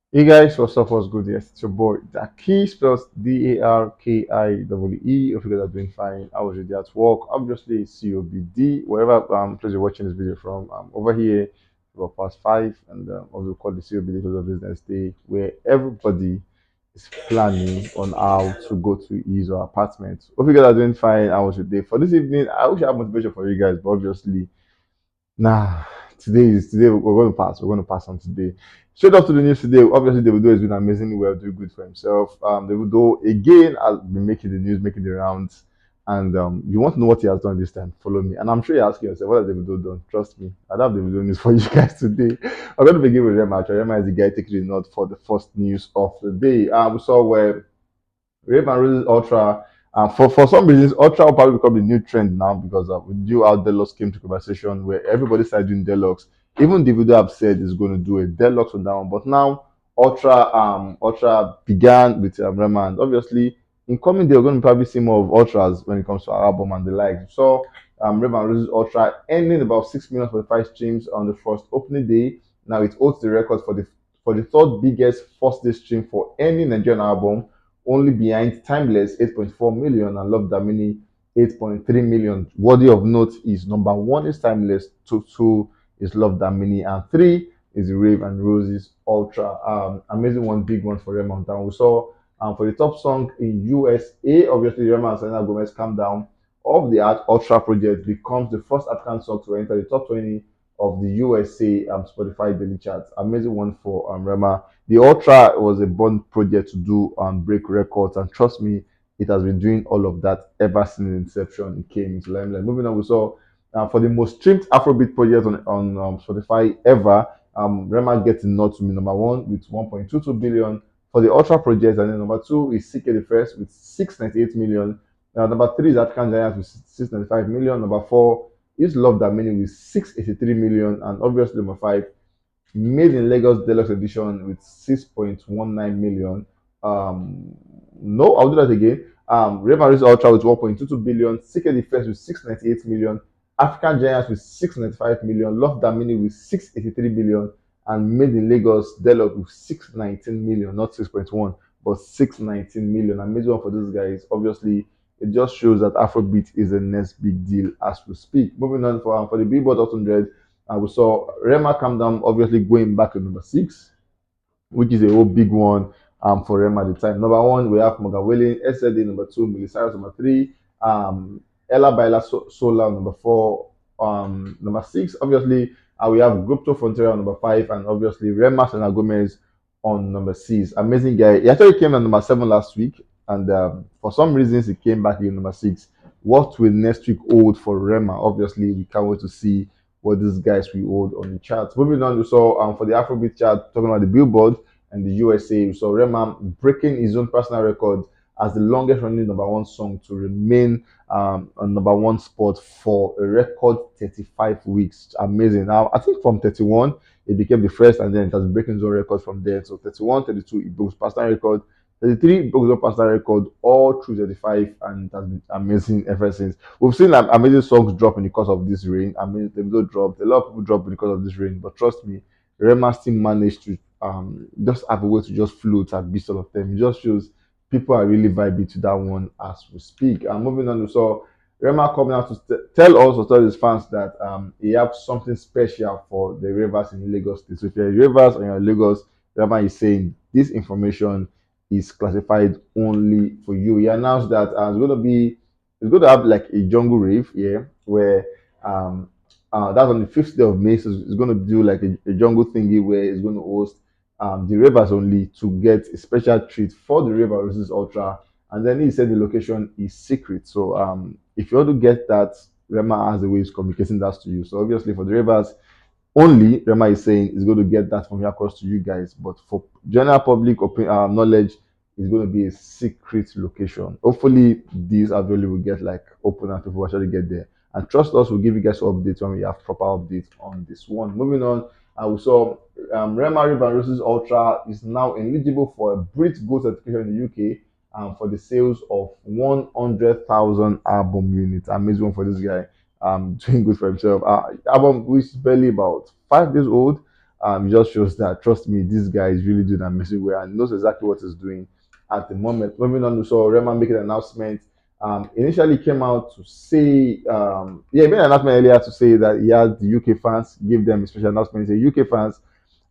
Hey guys, what's up? What's good? Yes, it's your boy Daki spells Darkiee. Hope you guys are doing fine. I was already at work. Obviously, COBD, wherever place you're watching this video from. Over here, about past five, and what we call the COBD because of business day, where everybody is planning on how to go to his or apartment. Hope you guys are doing fine. I was your day for this evening. I wish I have motivation for you guys, but obviously nah, today we're going to pass. We're going to pass on today. Straight up to the news today. Obviously, Davido has been amazingly well, doing good for himself. Davido again has been making the news, making the rounds. And you want to know what he has done this time? Follow me. And I'm sure you're asking yourself, what has Davido done? Trust me, I have Davido news for you guys today. I'm going to begin with Rema. Actually, Rema is the guy taking the note for the first news of the day. We saw where Rape and Roses Ultra. For some reasons, Ultra will probably become the new trend now because with due how Deluxe came to conversation where everybody started doing Deluxe. Even Davido have said is going to do a Deluxe on that one, but now Ultra began with Rema, and obviously in coming day we're going to probably see more of Ultras when it comes to our album and the like. So Rema and Roses Ultra ending about 6 million for the five streams on the first opening day. Now it holds the record for the third biggest first day stream for any Nigerian album, only behind Timeless 8.4 million and Love Damini 8.3 million. Worthy of note is number one is Timeless, two is Love Damini, and three is Rave and Roses Ultra. Amazing one, big one for Rema and we saw for the top song in USA, obviously Rema and Selena Gomez Calm Down of the Art Ultra project becomes the first African song to enter the top 20 of the USA Spotify daily charts. Amazing one for Rema. The Ultra was a born project to do break records, and trust me, it has been doing all of that ever since inception. It came into limelight. Moving on, we saw for the most streamed Afrobeat project on Spotify ever, Rema getting not to be number one with 1.22 billion for the Ultra project, and then number two is CK the First with 698 million. Number three is African Giants with 695 million. Number four is Love That Many with 683 million, and obviously number five Made in Lagos Deluxe Edition with 6.19 million. No, I'll do that again. Rema Ultra with 1.22 billion, CK Defense with 698 million, African Giants with 695 million, Love Damini with 683 million, and Made in Lagos Deluxe with 619 million, not 6.1, but 619 million. Amazing one for these guys. Obviously, it just shows that Afrobeat is the next big deal as we speak. Moving on for the Billboard Hot 100, we saw Rema come down, obviously going back to number six, which is a whole big one for Rema at the time. Number one, we have Morgan Wallen, SLA number two, Miley Cyrus number three, Ella Baila Sola number four, number six, obviously, we have Grupto Frontera number five, and obviously Rema Selena Gomez on number six. Amazing guy. He actually came at number seven last week, and for some reasons, he came back in number six. What will next week hold for Rema? Obviously, we can't wait to see what these guys will hold on the charts. Moving on, we saw for the Afrobeat chart, talking about the Billboard and the USA, we saw Rema breaking his own personal record as the longest running number one song to remain on number one spot for a record 35 weeks. Amazing. Now, I think from 31, it became the first, and then it has been breaking his own record from there. So 31, 32, it broke his personal record. 33 broke his own personal record all through 35, and it has been amazing ever since. We've seen amazing songs drop in the course of this rain. I mean, Davido dropped, a lot of people dropped because of this rain, but trust me, Rema still managed to just have a way to just float and beat all of them. It just shows people are really vibing to that one as we speak. And moving on, we saw Rema coming out to tell us or tell his fans that he has something special for the ravers in Lagos State. So if you're ravers or you're in Lagos, Rema is saying this information is classified only for you. He announced that it's going to have like a jungle rave, yeah, where that's on the fifth day of May. So it's going to do like a jungle thingy where it's going to host the ravers only to get a special treat for the Raver versus Ultra. And then he said the location is secret. So if you want to get that, Rema has a way of communicating that to you. So obviously for the ravers only, Rema is saying is going to get that from here across to you guys. But for general public knowledge, it's going to be a secret location. Hopefully, these available will get like open and people actually get there. And trust us, we'll give you guys updates when we have proper updates on this one. Moving on, we saw Rema River Roses Ultra is now eligible for a Brit Gold certification in the UK for the sales of 100,000 album units. Amazing one for this guy. Doing good for himself. Album which is barely about 5 days old. It just shows that, trust me, this guy is really doing amazing well and knows exactly what he's doing at the moment. Moving on, we saw Rema make an announcement. Initially came out to say, yeah, he made an announcement earlier to say that he had the UK fans, give them a special announcement. He said, UK fans,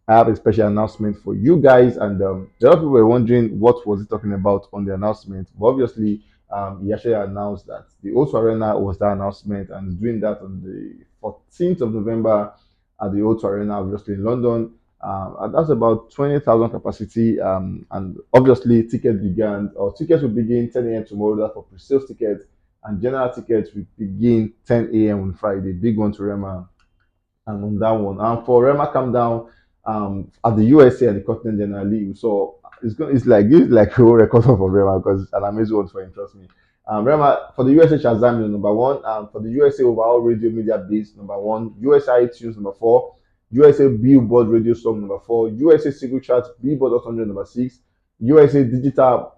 I have a special announcement for you guys. And a lot of people were wondering what was he talking about on the announcement. But obviously, he actually announced that the O2 Arena was that announcement, and he's doing that on the 14th of November at the O2 Arena, obviously in London. And that's about 20,000 capacity. And obviously, tickets will begin 10 a.m. tomorrow. That's for pre-sales tickets. And general tickets will begin 10 a.m. on Friday. Big one to Rema and on that one. And for Rema come down at the USA and the continent generally, so it's like a whole record for Rema because it's an amazing one for him, trust me. Rema for the USA Shazam is number one. For the USA overall radio media base number one. USA iTunes number four. USA Billboard radio song number four. USA single chart Billboard 100 number six. USA digital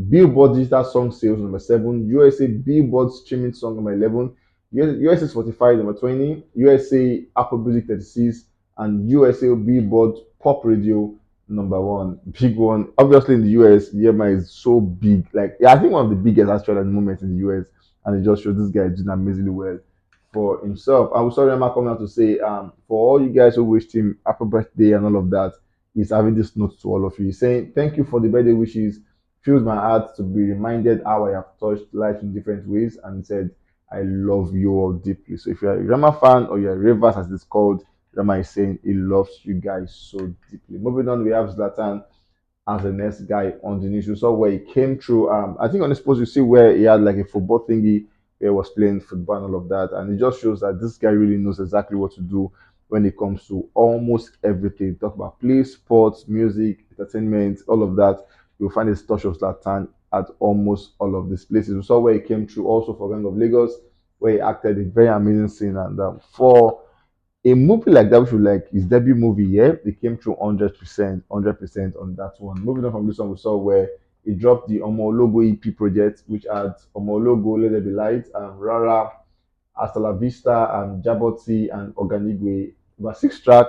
Billboard digital song sales number seven. USA Billboard streaming song number 11. USA Spotify number 20, USA Apple Music 36, and USA Billboard Pop Radio number one. Big one. Obviously, in the US, EMI is so big. Like, yeah, I think one of the biggest actually at the moment in the US, and it just shows this guy is doing amazingly well for himself. I was sorry, Emma coming out to say, for all you guys who wished him happy birthday and all of that, he's having this note to all of you. He's saying, thank you for the birthday wishes. Fills my heart to be reminded how I have touched life in different ways. And he said, I love you all deeply. So if you're a Rema fan or you're a Ravers as it's called, Rema is saying he loves you guys so deeply. Moving on, we have Zlatan as the next guy on the news. You saw where he came through. I think on this post you see where he had like a football thingy where he was playing football and all of that. And it just shows that this guy really knows exactly what to do when it comes to almost everything. Talk about play, sports, music, entertainment, all of that. You'll find a touch of Zlatan at almost all of these places. We saw where he came through also for Gang of Lagos, where he acted a very amazing scene. And for a movie like that, which was like his debut movie, yeah, they came through 100%, 100% on that one. Moving on from this one, we saw where he dropped the Omo Logo EP project, which had Omo Logo, Let There Be Light, and Rara, Hasta La Vista, and Jaboti, and Organigwe. About six track,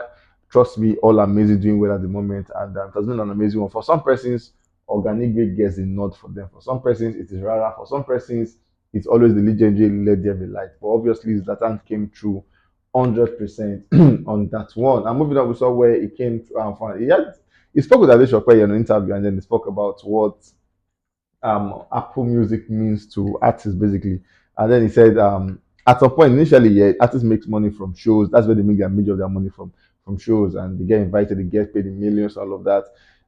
trust me, all amazing, doing well at the moment, and it has been an amazing one. For some persons, Organigwe gets a nod for them. For some persons, it is Rara. For some persons, it's always the legendary Let There Be Light. But obviously, Zlatan came through 100% on that one. And moving on, we saw where he came from. He spoke with Ade Chopin in an interview, and then he spoke about what Apple Music means to artists basically. And then he said, at some point initially, yeah, artists makes money from shows. That's where they make their major of their money from shows, and they get invited, they get paid in millions, all of that.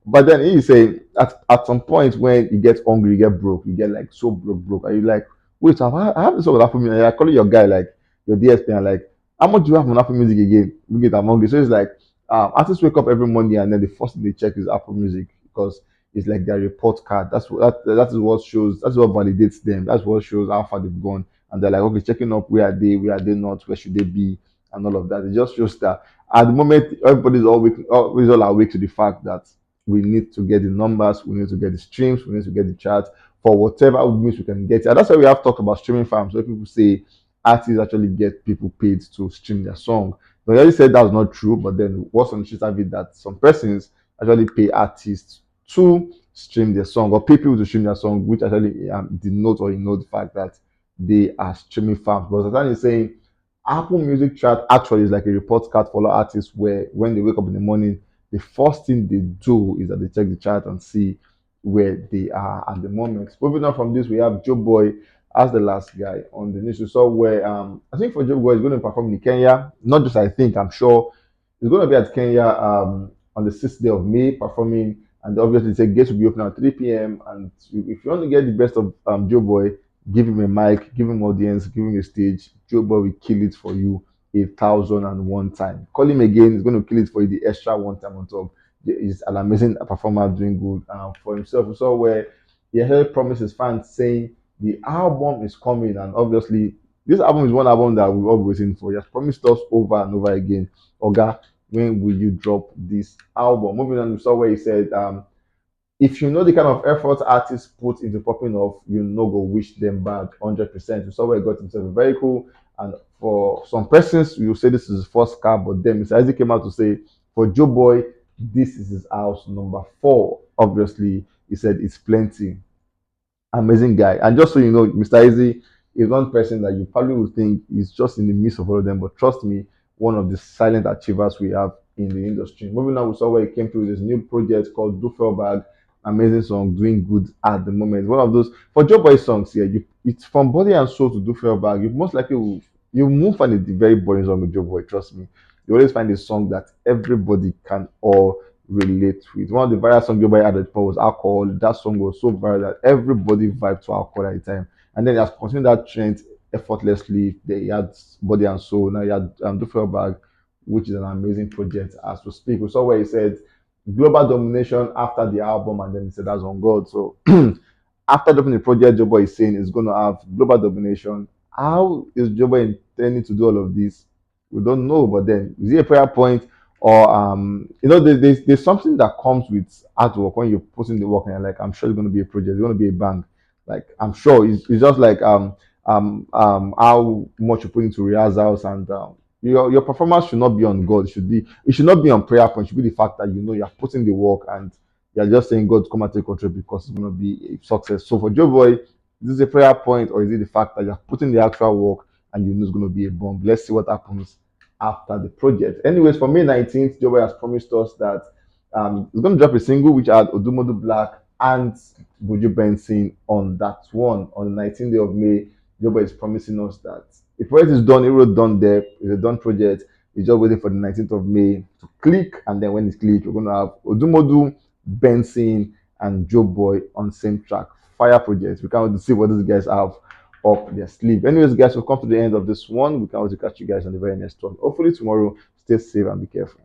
But then he say at some point when you get hungry, you get broke, you get like so broke, and you like, wait, I have this song with Apple Music. I call your guy like your DSP and like, how much do you have on Apple Music again? We get I'm hungry. So it's like artists wake up every morning and then the first thing they check is Apple Music because it's like their report card. That is what shows. That's what validates them. That's what shows how far they've gone. And they're like, okay, checking up where are they not, where should they be, and all of that. It just shows that at the moment everybody's always all awake to the fact that we need to get the numbers, we need to get the streams, we need to get the charts for whatever means we can get. And that's why we have talked about streaming farms, where people say artists actually get people paid to stream their song. Now, I already said that was not true, but then what's on the street of it that some persons actually pay artists to stream their song or pay people to stream their song, which actually denote or ignore the fact that they are streaming farms. But Satan is saying Apple Music chart actually is like a report card for all artists where when they wake up in the morning, the first thing they do is that they check the chart and see where they are at the moment. Moving on from this, we have Joeboy as the last guy on the news. We saw where I think for Joeboy is going to perform in Kenya. Not just I think, I'm sure he's going to be at Kenya on the 6th day of May performing. And obviously, it's a gate will be open at 3 p.m. And if you want to get the best of Joeboy, give him a mic, give him audience, give him a stage. Joeboy will kill it for you 1,001 time. Call him again, he's going to kill it for you the extra one time on top. He's an amazing performer doing good for himself. We saw where he had promised his fans saying the album is coming, and obviously, this album is one album that we've all been waiting for. He has promised us over and over again, Oga, when will you drop this album? Moving on, we saw where he said, if you know the kind of effort artists put into popping off, you no go wish them bad 100%. We saw where he got himself a vehicle, and for some persons, you say this is his first car, but then Mr. Isaac came out to say For Joeboy, this is his house number 4. Obviously, he said it's plenty. Amazing guy. And just so you know, Mr. Easy is one person that you probably would think is just in the midst of all of them, but trust me, one of the silent achievers we have in the industry. Moving on, we saw where he came through with this new project called Bag. Amazing song, doing good at the moment. One of those for Joe Boy songs here. It's from body and soul to Bag. You most likely will you won't find a very boring song with Joe Boy. Trust me, you always find a song that everybody can all relate with. One of the viral songs Joeboy had at the time was alcohol. That song was so viral that everybody vibed to alcohol at the time. And then he has continued that trend effortlessly. He had body and soul. Now he had Do Bag, which is an amazing project as to speak. We saw where he said global domination after the album, and then he said that's on God. So after dropping the project, Joeboy is saying it's going to have global domination. How is Joeboy intending to do all of this? We don't know. But then, is it a prayer point? Or there's something that comes with artwork when you're putting the work and you're like, I'm sure it's going to be a project, it's going to be a bang. Like I'm sure it's just like how much you put into rehearsals and your performance should not be on God. It should not be on prayer point. It should be the fact that you know you're putting the work and you're just saying God come and take control because it's going to be a success. So for Joe Boy, is this a prayer point or is it the fact that you're putting the actual work and you know it's going to be a bomb? Let's see what happens after the project. Anyways, for May 19th, Joeboy has promised us that he's going to drop a single which had Odumodu Black and Buju Benson on that one. On the 19th day of May, Joeboy is promising us that the project is done, it wrote done there, it's a done project. He's just waiting for the 19th of May to click, and then when it's clicked, we're going to have Odumodu, Benson, and Joeboy on same track. Fire project. We can't wait to see what these guys have up their sleeve. Anyways, guys, we've come to the end of this one. We can't wait to catch you guys on the very next one. Hopefully tomorrow. Stay safe and be careful.